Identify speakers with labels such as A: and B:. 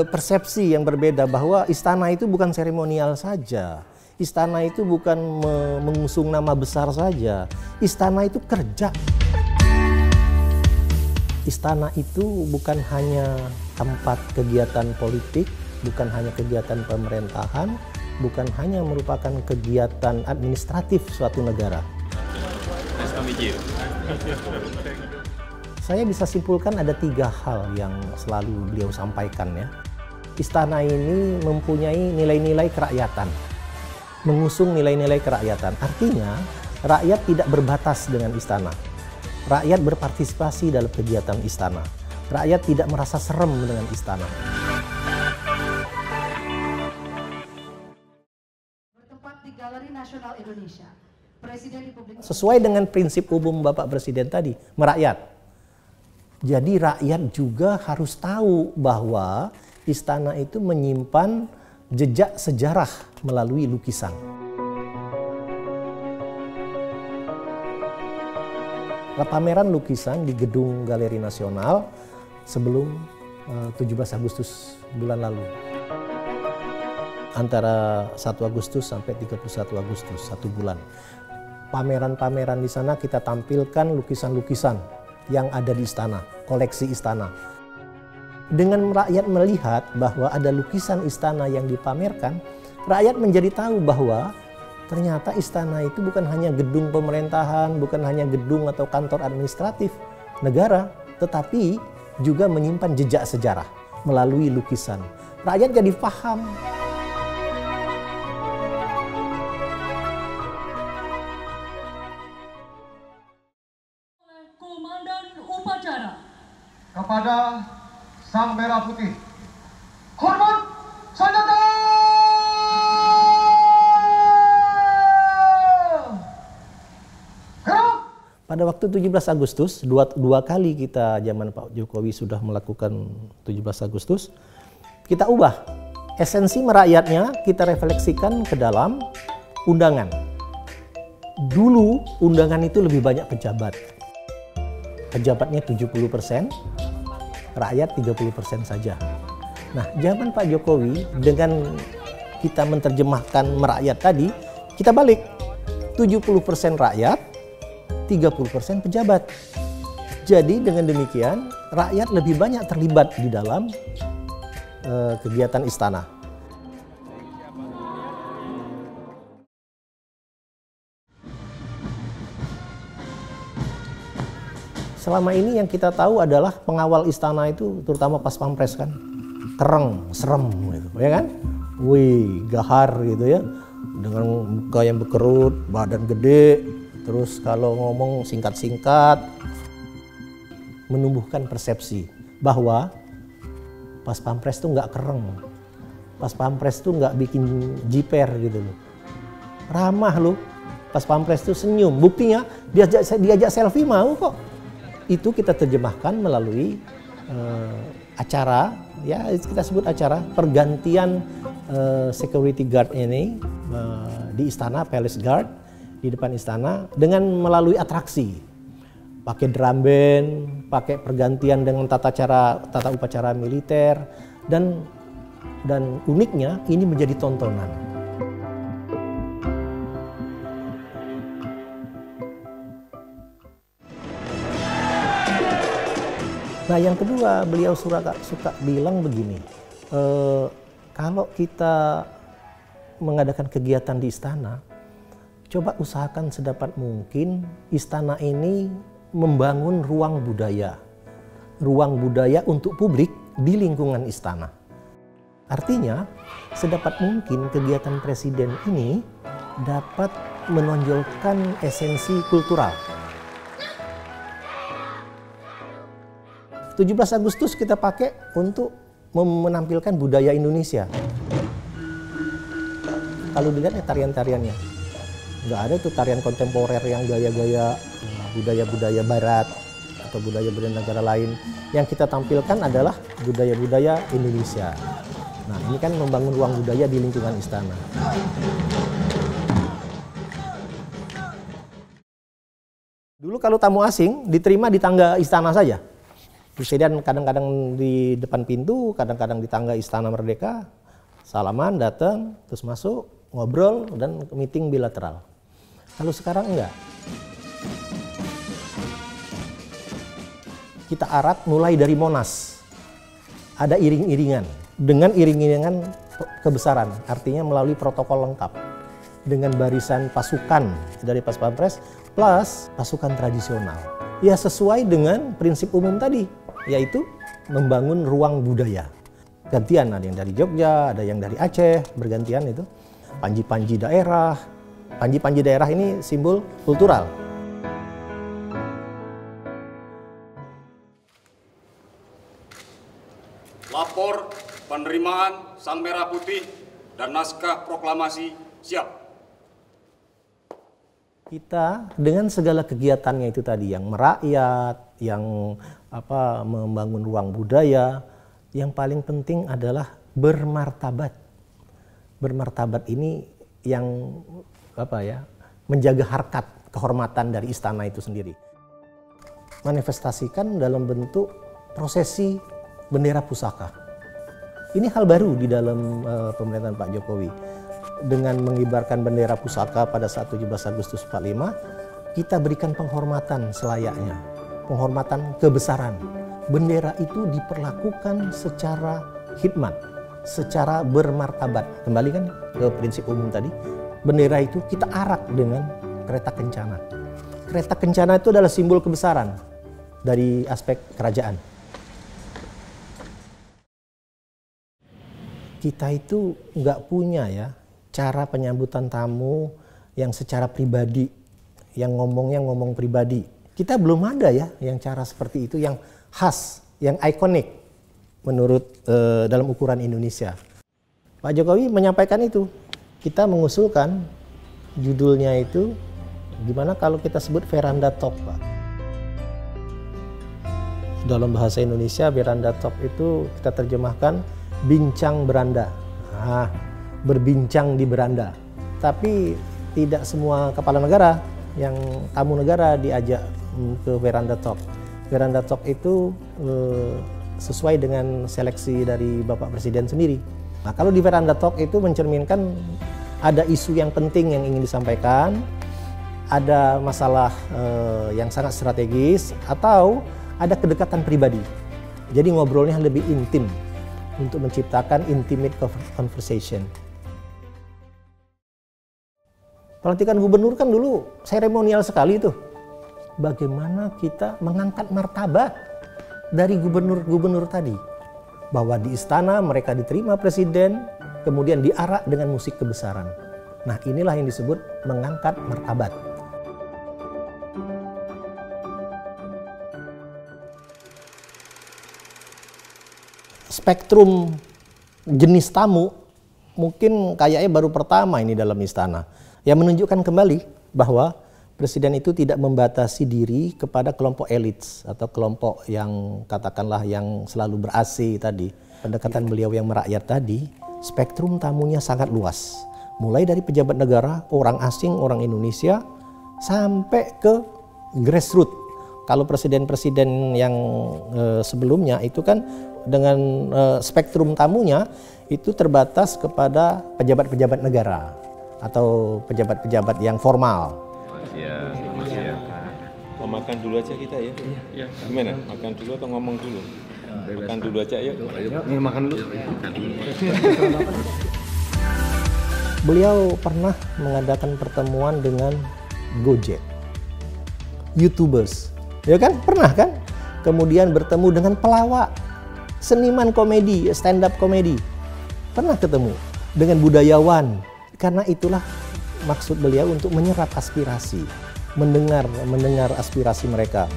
A: persepsi yang berbeda bahwa istana itu bukan seremonial saja. Istana itu bukan mengusung nama besar saja. Istana itu kerja. Istana itu bukan hanya tempat kegiatan politik, bukan hanya kegiatan pemerintahan, bukan hanya merupakan kegiatan administratif suatu negara. Saya bisa simpulkan ada 3 hal yang selalu beliau sampaikan ya. Istana ini mempunyai nilai-nilai kerakyatan, mengusung nilai-nilai kerakyatan. Artinya rakyat tidak berbatas dengan istana. Rakyat berpartisipasi dalam kegiatan istana. Rakyat tidak merasa serem dengan istana.
B: Bertempat di Galeri Nasional Indonesia, Presiden Republik
A: sesuai dengan prinsip umum Bapak Presiden tadi, merakyat. Jadi rakyat juga harus tahu bahwa istana itu menyimpan jejak sejarah melalui lukisan. Pameran lukisan di Gedung Galeri Nasional sebelum 17 Agustus bulan lalu. Antara 1 Agustus sampai 31 Agustus, 1 bulan. Pameran-pameran di sana kita tampilkan lukisan-lukisan yang ada di istana, koleksi istana. Dengan rakyat melihat bahwa ada lukisan istana yang dipamerkan, rakyat menjadi tahu bahwa ternyata istana itu bukan hanya gedung pemerintahan, bukan hanya gedung atau kantor administratif negara, tetapi juga menyimpan jejak sejarah melalui lukisan. Rakyat jadi paham.
C: Komandan Upacara
D: kepada Sang Merah Putih, hormat senjata!
A: Pada waktu 17 Agustus, dua kali kita zaman Pak Jokowi sudah melakukan 17 Agustus, kita ubah. Esensi merakyatnya kita refleksikan ke dalam undangan. Dulu undangan itu lebih banyak pejabat. Pejabatnya 70%, rakyat 30% saja. Nah, zaman Pak Jokowi dengan kita menerjemahkan merakyat tadi, kita balik. 70% rakyat, 30% pejabat. Jadi dengan demikian rakyat lebih banyak terlibat di dalam kegiatan istana. Selama ini yang kita tahu adalah pengawal istana itu terutama pas pampres kan, kereng, serem gitu, ya kan? Wih, gahar gitu ya, dengan muka yang berkerut, badan gede. Terus kalau ngomong singkat-singkat, menumbuhkan persepsi bahwa pas pampres tuh nggak kereng, pas pampres tuh nggak bikin jiper gitu loh, ramah loh, pas pampres tuh senyum. Buktinya diajak selfie mau kok. Itu kita terjemahkan melalui acara, ya kita sebut acara pergantian security guard ini di istana, Palace Guard. Di depan istana dengan melalui atraksi, pakai drum band, pakai pergantian dengan tata upacara militer, dan uniknya ini menjadi tontonan. Nah, yang kedua beliau suka bilang begini, kalau kita mengadakan kegiatan di istana, coba usahakan sedapat mungkin istana ini membangun ruang budaya untuk publik di lingkungan istana. Artinya, sedapat mungkin kegiatan presiden ini dapat menonjolkan esensi kultural. 17 Agustus kita pakai untuk menampilkan budaya Indonesia. Kalau dilihat ya tarian-tariannya. Nggak ada tuh tarian kontemporer yang gaya-gaya budaya-budaya barat atau budaya-budaya negara lain. Yang kita tampilkan adalah budaya-budaya Indonesia. Nah, ini kan membangun ruang budaya di lingkungan istana. Dulu kalau tamu asing diterima di tangga istana saja. Presiden kadang-kadang di depan pintu, kadang-kadang di tangga Istana Merdeka, salaman, datang, terus masuk, ngobrol, dan meeting bilateral. Kalau sekarang enggak. Kita arak mulai dari Monas. Ada iring-iringan. Dengan iring-iringan kebesaran, artinya melalui protokol lengkap. Dengan barisan pasukan dari Pas Pampres plus pasukan tradisional. Ya sesuai dengan prinsip umum tadi, yaitu membangun ruang budaya. Gantian, ada yang dari Jogja, ada yang dari Aceh, bergantian itu. Panji-panji daerah. Panji-panji daerah ini simbol kultural.
E: Lapor penerimaan Sang Merah Putih dan naskah proklamasi siap.
A: Kita dengan segala kegiatannya itu tadi, yang merakyat, yang membangun ruang budaya, yang paling penting adalah bermartabat. Bermartabat ini yang menjaga harkat, kehormatan dari istana itu sendiri. Manifestasikan dalam bentuk prosesi bendera pusaka. Ini hal baru di dalam pemerintahan Pak Jokowi. Dengan mengibarkan bendera pusaka pada saat 17 Agustus 45, kita berikan penghormatan selayaknya, penghormatan kebesaran. Bendera itu diperlakukan secara khidmat, secara bermartabat. Kembali kan ke prinsip umum tadi, bendera itu kita arak dengan kereta kencana. Kereta kencana itu adalah simbol kebesaran dari aspek kerajaan. Kita itu nggak punya ya cara penyambutan tamu yang secara pribadi, yang ngomongnya ngomong pribadi. Kita belum ada ya yang cara seperti itu, yang khas, yang ikonik menurut dalam ukuran Indonesia. Pak Jokowi menyampaikan itu. Kita mengusulkan judulnya itu, gimana kalau kita sebut veranda talk, Pak. Dalam bahasa Indonesia, veranda talk itu kita terjemahkan bincang beranda. Nah, berbincang di beranda. Tapi tidak semua kepala negara yang tamu negara diajak ke veranda talk. Veranda talk itu sesuai dengan seleksi dari Bapak Presiden sendiri. Nah, kalau di veranda talk itu mencerminkan ada isu yang penting yang ingin disampaikan, ada masalah yang sangat strategis, atau ada kedekatan pribadi. Jadi ngobrolnya lebih intim untuk menciptakan intimate conversation. Pelantikan gubernur kan dulu seremonial sekali tuh. Bagaimana kita mengangkat martabat dari gubernur-gubernur tadi. Bahwa di istana mereka diterima presiden, kemudian diarak dengan musik kebesaran. Nah, inilah yang disebut mengangkat martabat. Spektrum jenis tamu mungkin kayaknya baru pertama ini dalam istana. Yang menunjukkan kembali bahwa presiden itu tidak membatasi diri kepada kelompok elit atau kelompok yang katakanlah yang selalu ber-AC tadi. Pendekatan beliau yang merakyat tadi, spektrum tamunya sangat luas. Mulai dari pejabat negara, orang asing, orang Indonesia, sampai ke grassroots. Kalau presiden-presiden yang sebelumnya itu kan dengan spektrum tamunya itu terbatas kepada pejabat-pejabat negara atau pejabat-pejabat yang formal.
F: Ya, makasih ya. Makan dulu aja kita ya. Iya. Gimana? Makan dulu atau ngomong dulu? Makan dulu aja yuk.
G: Ini makan dulu.
A: Beliau pernah mengadakan pertemuan dengan Gojek, YouTubers, ya kan? Pernah kan? Kemudian bertemu dengan pelawak, seniman komedi, stand up komedi. Pernah ketemu dengan budayawan. Karena itulah maksud beliau untuk menyerap aspirasi, mendengar aspirasi mereka.